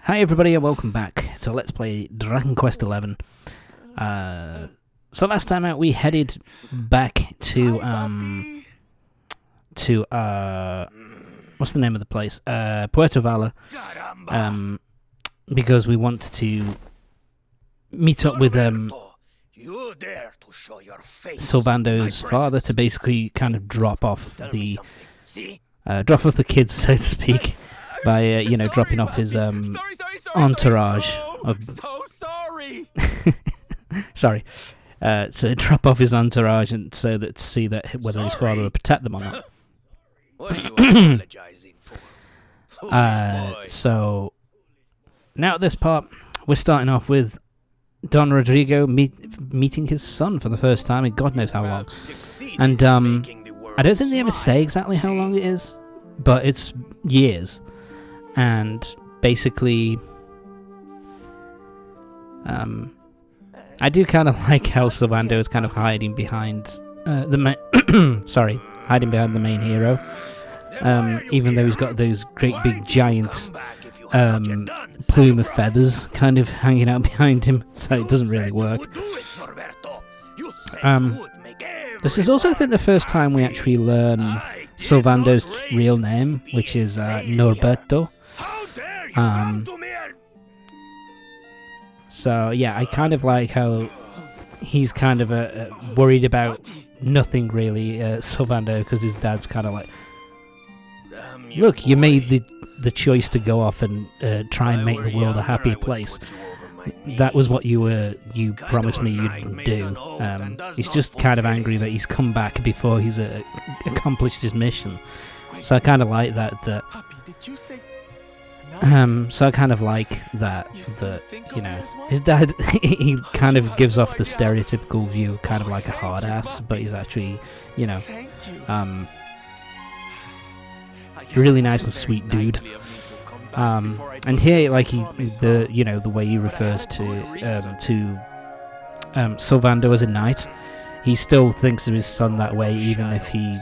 Hi everybody and welcome back to Let's Play Dragon Quest XI. So last time out we headed back to what's the name of the place? Puerto Vala. Because we want to meet up with Sylvando's father to basically kind of drop off the kids, so to speak, by dropping off his entourage. Sorry. To drop off his entourage and so that to see that whether his father will protect them or not. What are you apologizing for? So now at this part, we're starting off with Don Rodrigo meeting his son for the first time in God knows how long. And I don't think they ever say exactly how long it is, but it's years. And basically, I do kind of like how Sylvando is kind of hiding behind hiding behind the main hero. Even though he's got those great big giant plume of feathers kind of hanging out behind him, so it doesn't really work. This is also, I think, the first time we actually learn Sylvando's real name, which is Norberto. So yeah, I kind of like how he's kind of worried about nothing really, Sylvando, because his dad's kind of like, look, you made the choice to go off and try and make the world a happier place. That was what you promised me you'd do. He's just kind of angry that he's come back before he's accomplished his mission. So I kind of like that. So I kind of like that his dad, he kind of gives off the stereotypical view, kind of like a hard ass, but he's actually, really nice and sweet dude. And here, like the way he refers to Sylvando as a knight, he still thinks of his son that way, even if he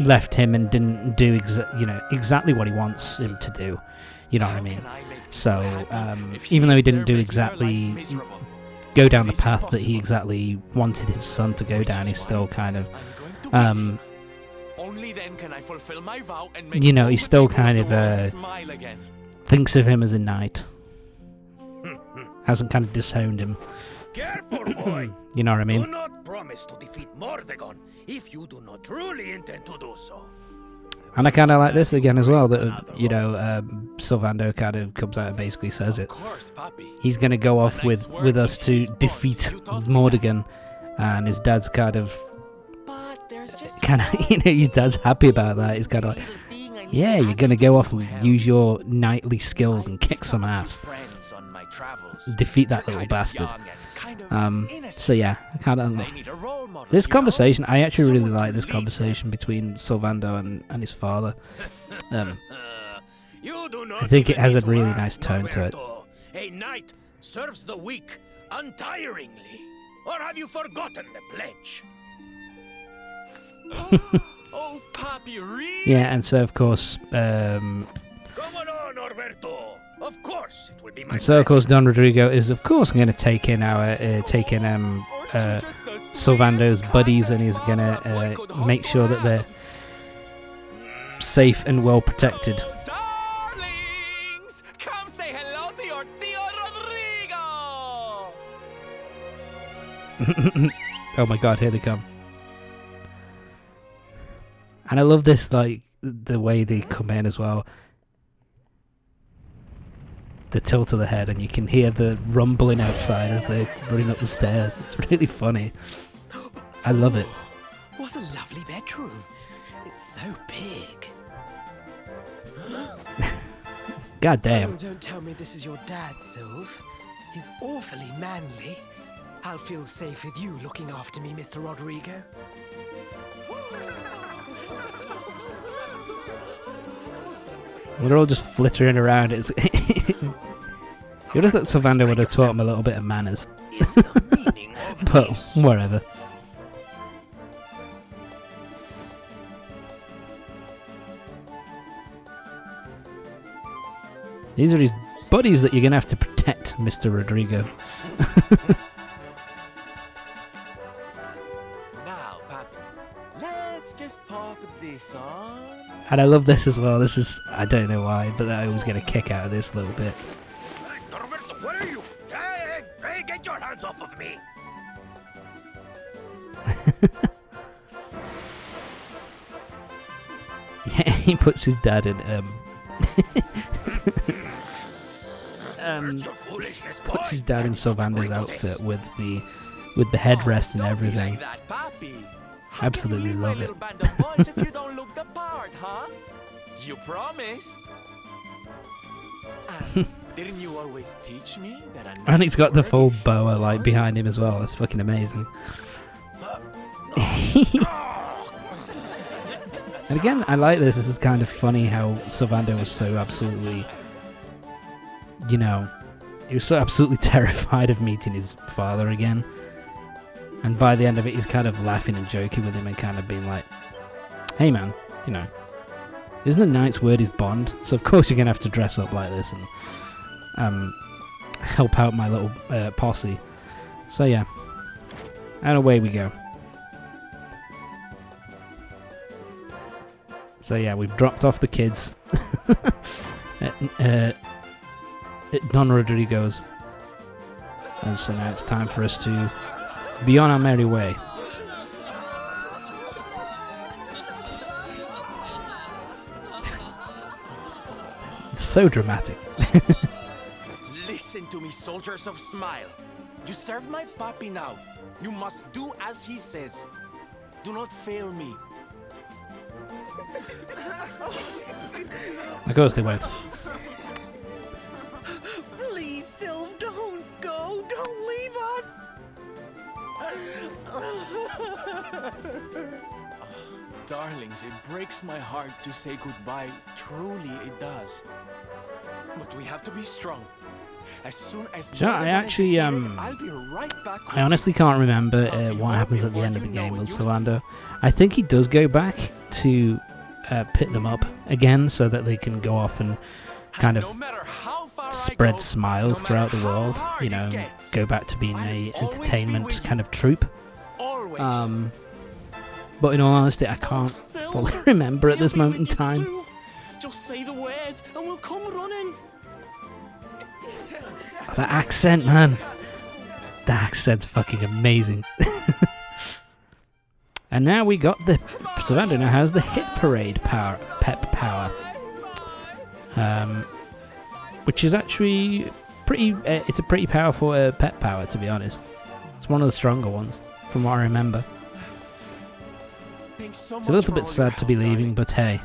left him and didn't do exactly what he wants him to do. You know what I mean? So even though he didn't go down the path that he exactly wanted his son to go down, he's still kind of he still kind of thinks of him as a knight. Hasn't kind of disowned him. Careful, boy. You know what I mean? Do not promise to defeat Mordegon if you do not truly intend to do so. And I kind of like this again as well, that Sylvando kind of comes out and basically says it. He's going to go off with us to defeat Mordegon, and his dad's his dad's happy about that. He's kind of like, yeah, you're going to go off and use your knightly skills and kick some ass. Defeat that little bastard. So yeah, I kind of this conversation. I actually really like this conversation between Sylvando and his father. I think it has a really nice tone to it. A knight serves the weak untiringly, or have you forgotten the pledge? Oh, Papi, really? Yeah, and so of course, Come on, Norberto. Of course, it will be my and so of course Don Rodrigo is of course going to take in Sylvando's buddies, and he's going to make sure that they're safe and well protected. Darlings, come say hello to your Tio Rodrigo. Oh my God, here they come. And I love this, like, the way they come in as well. The tilt of the head, and you can hear the rumbling outside as they're running up the stairs. It's really funny. I love it. What a lovely bedroom. It's so big. God damn. Oh, don't tell me this is your dad, Sylv. He's awfully manly. I'll feel safe with you looking after me, Mr. Rodrigo. They're all just flittering around. It's you just thought Sylvando would have taught him a little bit of manners. But whatever. These are his buddies that you're going to have to protect, Mr. Rodrigo. Now, Papi, let's just pop this on. And I love this as well. This is, I don't know why, but I always get a kick out of this little bit. Hey, Norberto, what are you? Hey, get your hands off of me! Yeah, he puts his dad in, Where's your foolishness, boy? puts his dad in Sylvando's outfit with the headrest and Don't be everything. like that, Papi. How Absolutely can you lead love my it. little band of boys if you don't look the part, huh? You promised. And didn't you always teach me that a And he's got the knight's full word is his boa like word? behind him as well. That's fucking amazing. And again, I like this. This is kind of funny how Sylvando was so absolutely, you know, he was so absolutely terrified of meeting his father again. And by the end of it, he's kind of laughing and joking with him and kind of being like, hey man, you know, isn't a knight's word his bond? So of course you're going to have to dress up like this and help out my little posse. So yeah, and away we go. So yeah, we've dropped off the kids at Don Rodrigo's. And so now it's time for us to be on our merry way. It's so dramatic. Listen to me, soldiers of Smile. You serve my papi now. You must do as he says. Do not fail me. Of course they won't. Please, Sylv, don't go. Don't leave us. Darlings, it breaks my heart to say goodbye. Truly, it does. But we have to be strong. As soon as Yeah, I actually, I'll be right back. I honestly can't remember what happens at the end of the game with Sylvando. I think he does go back to pit them up again so that they can go off and kind of spread smiles throughout the world, you know, go back to being a entertainment kind of troupe. But in all honesty, I can't fully remember at this moment in time. Just say the words and we'll come running. That accent, man. The accent's fucking amazing. And now we got the Sylvando now has the hit parade power, pep power, which is actually pretty. It's a pretty powerful pep power, to be honest. It's one of the stronger ones, from what I remember. It's a little bit sad to be leaving, but hey,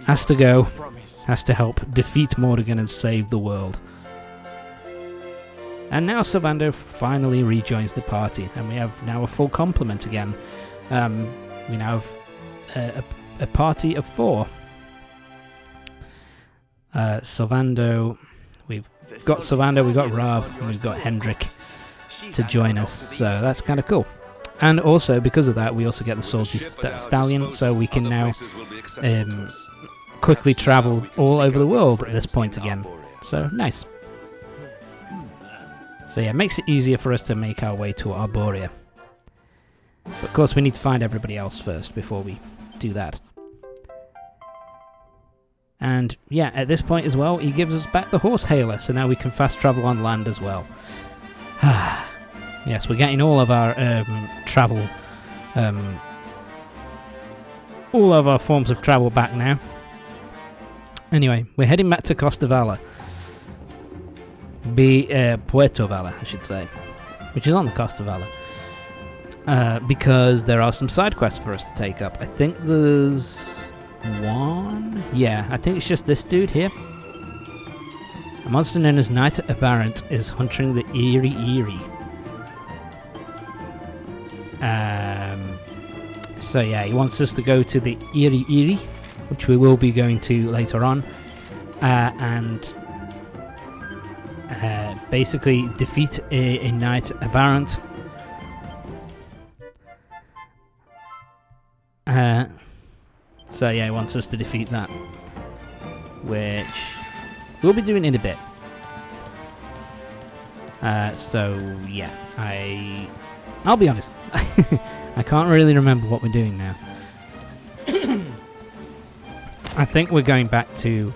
has to go. Has to help defeat Morrigan and save the world. And now Sylvando finally rejoins the party, and we have now a full complement again. We now have a party of 4. Sylvando, we've got Sylvando, we've got Rob, and we've got Hendrik to join us, so that's kind of cool. And also, because of that, we also get the Salty Stallion, so we can now quickly travel all over the world at this point again. So, nice. So yeah, it makes it easier for us to make our way to Arborea. But of course, we need to find everybody else first before we do that. And yeah, at this point as well, he gives us back the horse hailer, so now we can fast travel on land as well. Yes, we're getting all of our travel, all of our forms of travel back now. Anyway, we're heading back to Costa Valle. Puerto Valle, I should say, which is on the Costa Valle. Because there are some side quests for us to take up. I think there's one. Yeah, I think it's just this dude here. A monster known as Knight Aberrant is hunting the Eerie. So yeah, he wants us to go to the Eerie, which we will be going to later on, and basically defeat a Knight Aberrant. So yeah, he wants us to defeat that, which we'll be doing in a bit. So yeah, I'll be honest, I can't really remember what we're doing now. I think we're going back to,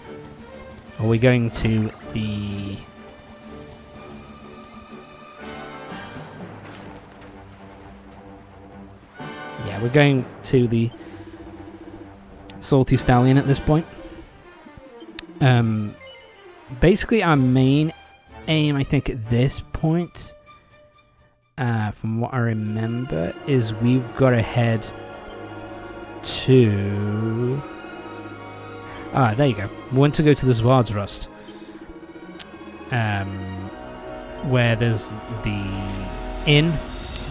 or we're going to the... Yeah, we're going to the Salty Stallion at this point. Basically our main aim, I think, at this point, from what I remember, is we've got to head to... there you go. We want to go to the Zwaardsrust, where there's the inn,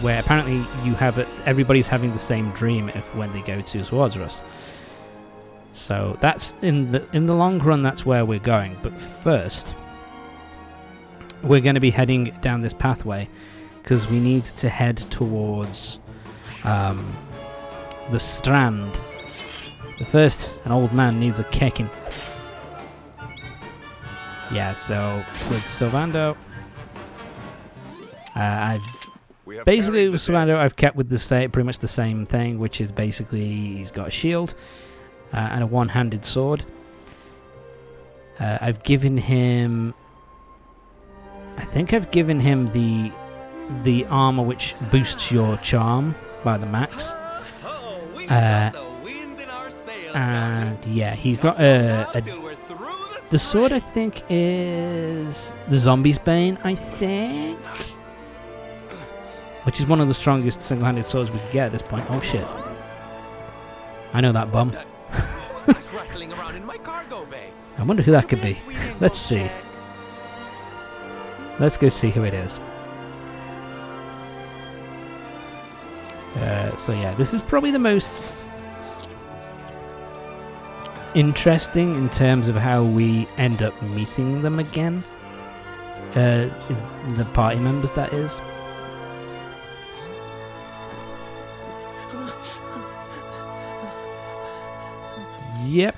where apparently you have it. Everybody's having the same dream when they go to Zwaardsrust. So that's in the long run. That's where we're going. But first, we're going to be heading down this pathway because we need to head towards the Strand. But first, an old man needs a kicking. Yeah, so with Sylvando, basically with Sylvando, I've kept with pretty much the same thing, which is basically he's got a shield and a one-handed sword. I've given him, I think I've given him the armor which boosts your charm by the max. And yeah, he's got the sword, I think, is the Zombie's Bane, I think, which is one of the strongest single-handed swords we can get at this point. Oh shit! I know that bum. I wonder who that could be. Let's see. Let's go see who it is. So yeah, this is probably the most interesting in terms of how we end up meeting them again. The party members, that is. Yep.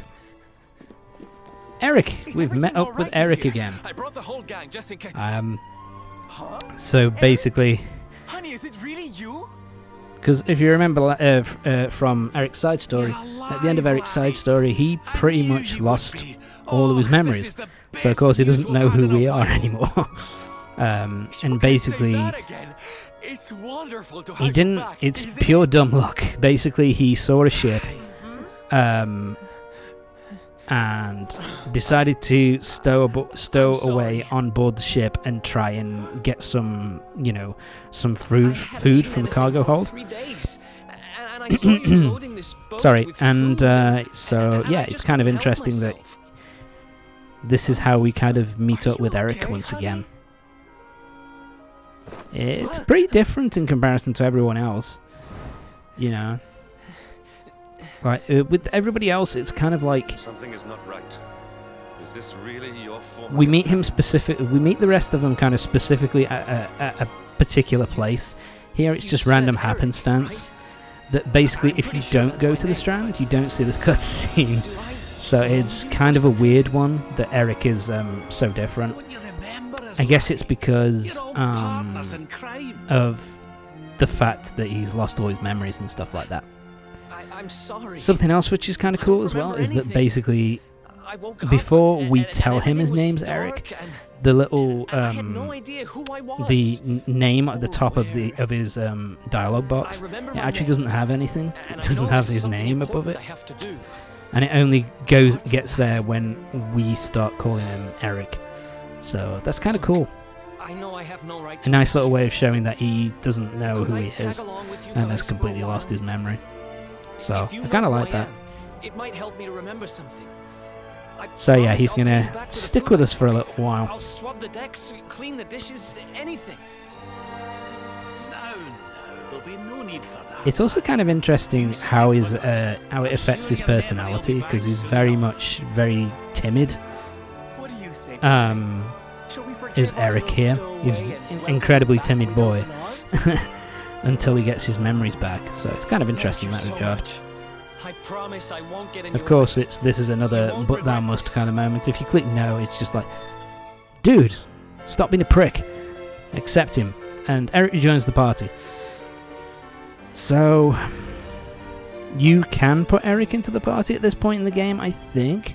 Erik, we've met up with Erik again. I brought the whole gang just in case. So basically, Honey, is it really you? because if you remember from Erik's side story, at the end of Erik's side story, he pretty much lost all of his memories. So of course he doesn't know who we are anymore. And basically, It's wonderful to he didn't. It's pure dumb luck. Basically, he saw a ship, and decided to stow away on board the ship and try and get some, some food from the cargo hold. Sorry, and so yeah, it's kind of interesting that this is how we kind of meet up with Erik once again. It's pretty different in comparison to everyone else, Like, with everybody else, it's kind of like something is not right. Is this really your fault? We meet him we meet the rest of them kind of specifically at a particular place. Here, it's just random happenstance. That basically, if you don't go to the Strand, you don't see this cutscene. So it's kind of a weird one that Erik is so different. I guess it's because of the fact that he's lost all his memories and stuff like that. I'm sorry. Something else which is kind of cool as well is that basically, before we tell him his name's Erik, the little the name at the top of his dialogue box, it actually doesn't have anything. It doesn't have his name above it, and it only gets there when we start calling him Erik. So that's kind of cool. A nice little way of showing that he doesn't know who he is and has completely lost his memory. So I kind of like that. It might help me to remember something. So yeah, he's gonna stick with us for a little while. I'll swab the decks, clean the dishes, anything. No, there'll be no need for that. It's also kind of interesting how it affects his personality, because he's very timid. What do you say? Is Erik here? He's an incredibly timid boy until he gets his memories back. So it's kind of interesting in that regard. I promise I won't get in Of your course, way. this is another You won't but thou regret must this. kind of moment. If you click no, it's just like, dude, stop being a prick. Accept him. And Erik rejoins the party. So, you can put Erik into the party at this point in the game, I think.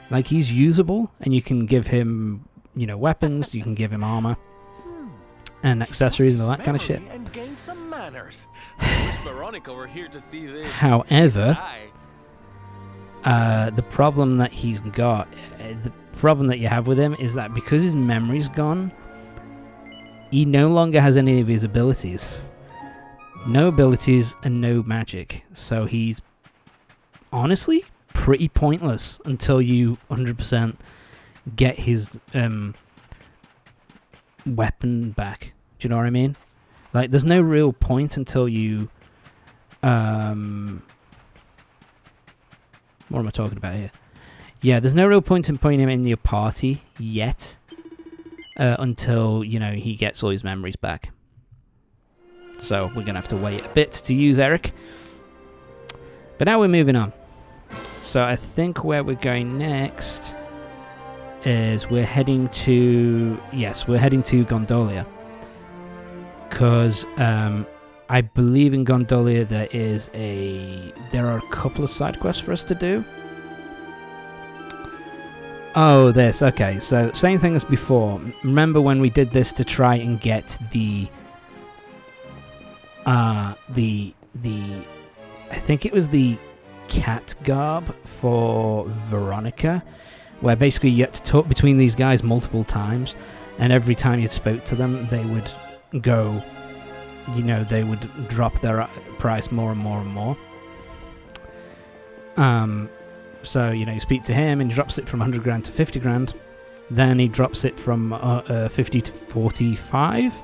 Like, he's usable, and you can give him, you know, weapons, you can give him armor, and accessories and all that kind of shit. And gain some manners. I wish Veronica were here to see this. However, Aye. the problem that he's got, the problem that you have with him is that because his memory's gone, he no longer has any of his abilities. No abilities and no magic. So he's honestly pretty pointless until you 100% get his weapon back. Do you know what I mean? Like, there's no real point until you... what am I talking about here? Yeah, there's no real point in putting him in your party yet. Until, you know, he gets all his memories back. So we're going to have to wait a bit to use Erik. But now we're moving on. So I think where we're going next is we're heading to... Yes, we're heading to Gondolia. Because I believe in Gondolia there are a couple of side quests for us to do. Oh, this. Okay, so same thing as before. Remember when we did this to try and get the I think it was the cat garb for Veronica, where basically you had to talk between these guys multiple times, and every time you spoke to them, they would go, you know, they would drop their price more and more and more. So, you know, you speak to him and he drops it from 100 grand to 50 grand. Then he drops it from 50 to 45.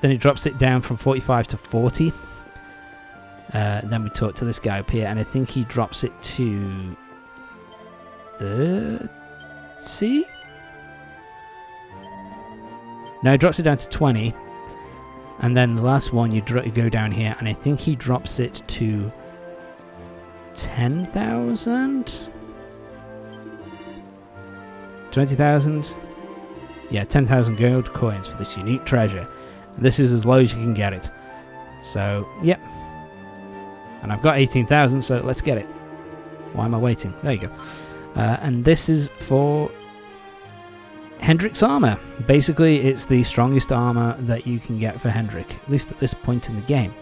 Then he drops it down from 45 to 40. Then we talk to this guy up here, and I think he drops it to 30? No, he drops it down to 20. And then the last one, you go down here, and I think he drops it to 10,000? 20,000? Yeah, 10,000 gold coins for this unique treasure. This is as low as you can get it. So, yep. And I've got 18,000, so let's get it. Why am I waiting? There you go. And this is for Hendrik's armor. Basically, it's the strongest armor that you can get for Hendrik, at least at this point in the game.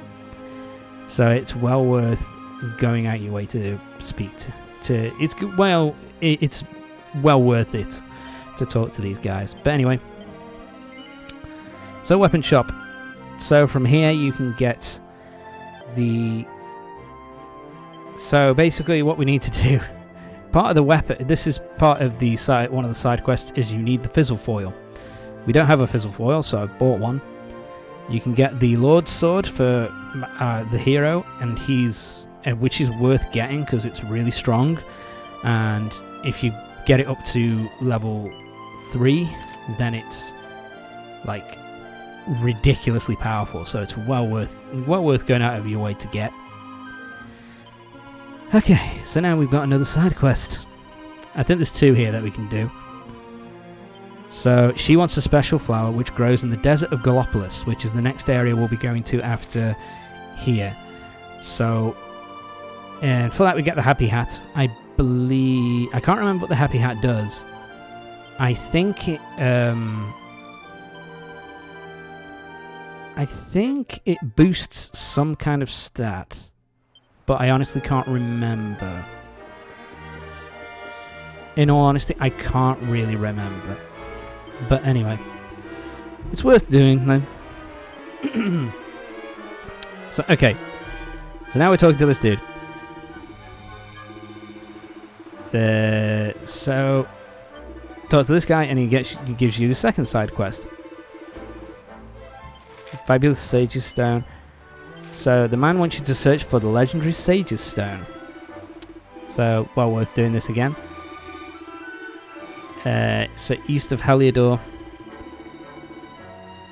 So it's well worth going out your way to speak to it's well worth it to talk to these guys. But anyway, so weapon shop. So from here you can get the... So basically what we need to do, part of the weapon, this is part of the side, one of the side quests, is you need the fizzle foil. We don't have a fizzle foil, so I bought one. You can get the Lord's Sword for the hero, and which is worth getting because it's really strong. And if you get it up to level 3, then it's like ridiculously powerful. So it's well worth going out of your way to get. Okay, so now we've got another side quest. I think there's 2 here that we can do. So she wants a special flower which grows in the desert of Gallopolis, which is the next area we'll be going to after here. So, and for that we get the Happy Hat. I can't remember what the Happy Hat does. I think it boosts some kind of stat, but I honestly can't remember. In all honesty, I can't really remember. But anyway, it's worth doing then. So, okay. So now we're talking to this dude. So, talk to this guy and he gives you the second side quest. Fabulous Sage's Stone. So, the man wants you to search for the legendary Sage's Stone. So, well worth doing this again. So east of Heliodor.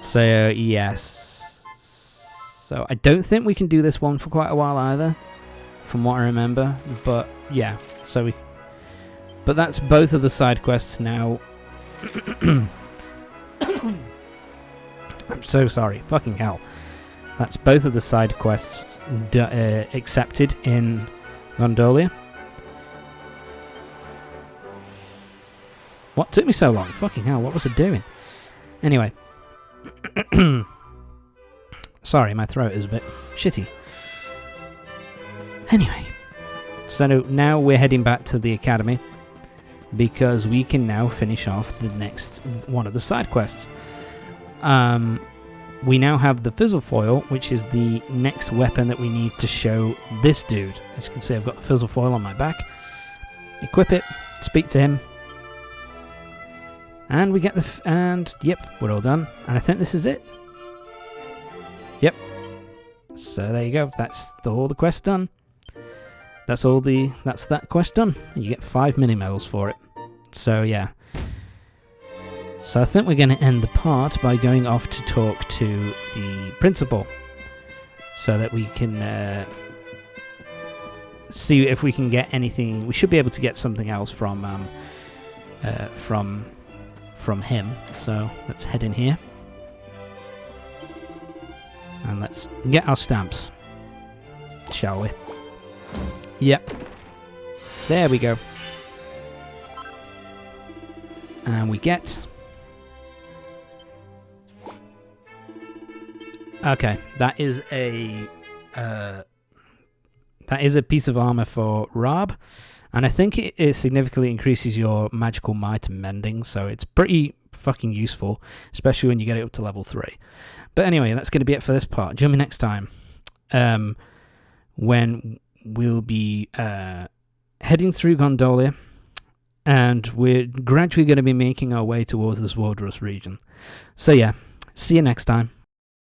So yes. So I don't think we can do this one for quite a while either, from what I remember. But yeah, but that's both of the side quests now. I'm so sorry. Fucking hell. That's both of the side quests accepted in Gondolia. What took me so long? Fucking hell, what was it doing? Anyway. Sorry, my throat is a bit shitty. Anyway. So now we're heading back to the academy, because we can now finish off the next one of the side quests. We now have the fizzle foil, which is the next weapon that we need to show this dude. As you can see, I've got the fizzle foil on my back. Equip it, speak to him, and we get and yep, we're all done. And I think this is it. Yep. So there you go. That's all the quest done. That's that quest done. And you get 5 mini medals for it. So yeah. So I think we're going to end the part by going off to talk to the principal, so that we can see if we can get anything. We should be able to get something else from him. So let's head in here and let's get our stamps, shall we? Yep. There we go. And we get... Okay, that is a piece of armor for Raab, and I think it significantly increases your magical might and mending, so it's pretty fucking useful, especially when you get it up to level 3. But anyway, that's going to be it for this part. Join me next time, when we'll be heading through Gondolia, and we're gradually going to be making our way towards the Swordrust region. So yeah, see you next time.